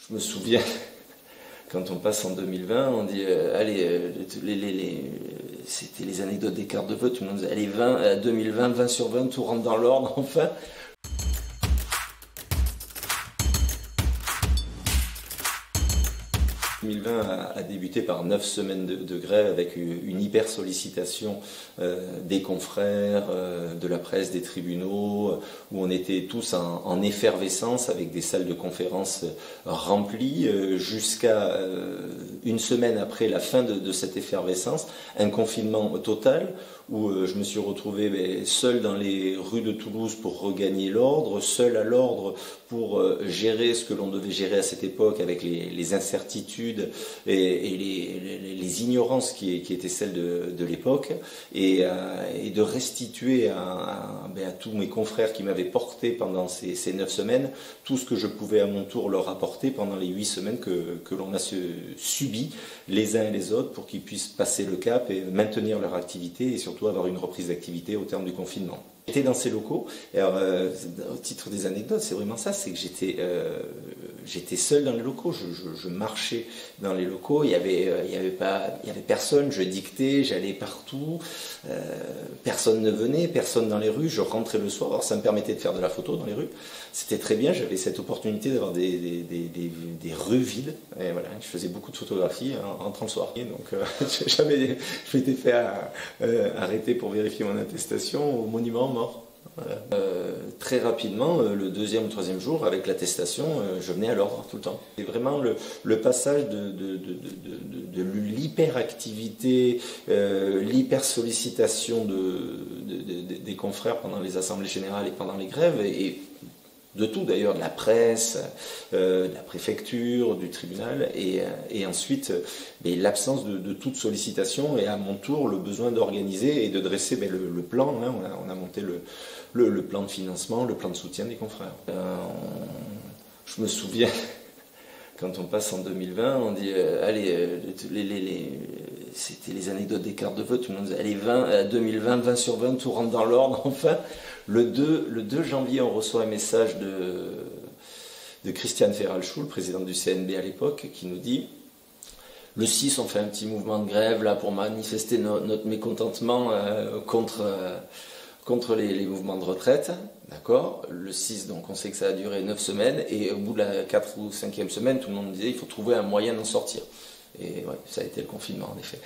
Je me souviens, quand on passe en 2020, on dit allez, c'était les anecdotes des cartes de vote, tout le monde disait allez, 2020, 20 sur 20, tout rentre dans l'ordre, enfin. 2020 a débuté par 9 semaines de grève avec une hyper sollicitation des confrères, de la presse, des tribunaux, où on était tous en effervescence avec des salles de conférence remplies, jusqu'à une semaine après la fin de cette effervescence, un confinement total où je me suis retrouvé seul dans les rues de Toulouse pour regagner l'ordre, seul à l'ordre pour gérer ce que l'on devait gérer à cette époque avec les incertitudes et les ignorances qui étaient celles de l'époque, et de restituer à tous mes confrères qui m'avaient porté pendant ces 9 semaines tout ce que je pouvais à mon tour leur apporter pendant les 8 semaines que l'on a subi les uns et les autres pour qu'ils puissent passer le cap et maintenir leur activité et surtout avoir une reprise d'activité au terme du confinement. J'étais dans ces locaux, et alors, au titre des anecdotes, c'est vraiment ça, c'est que j'étais seul dans les locaux, je marchais dans les locaux, il y avait personne, je dictais, j'allais partout, personne ne venait, personne dans les rues, je rentrais le soir, alors ça me permettait de faire de la photo dans les rues, c'était très bien, j'avais cette opportunité d'avoir des rues vides, et voilà, je faisais beaucoup de photographies en rentrant le soir, donc je m'étais fait arrêter pour vérifier mon attestation au monument mort. Voilà. Très rapidement, le deuxième ou troisième jour, avec l'attestation, je venais à l'ordre tout le temps. C'est vraiment le passage de l'hyperactivité, l'hypersollicitation des confrères pendant les assemblées générales et pendant les grèves, et de tout d'ailleurs, de la presse, de la préfecture, du tribunal, et ensuite l'absence de toute sollicitation, et à mon tour le besoin d'organiser et de dresser le plan. Hein, on a monté le plan de financement, le plan de soutien des confrères. Je me souviens, quand on passe en 2020, on dit allez, c'était les anecdotes des cartes de vote, tout le monde disait allez, 2020, 20 sur 20, tout rentre dans l'ordre, enfin. Le 2 janvier, on reçoit un message de Christiane Ferralschul, présidente du CNB à l'époque, qui nous dit le 6, on fait un petit mouvement de grève là pour manifester notre mécontentement contre les mouvements de retraite. D'accord. Le 6, donc on sait que ça a duré 9 semaines, et au bout de la 4e ou 5e semaine, tout le monde disait il faut trouver un moyen d'en sortir. Et ouais, ça a été le confinement en effet.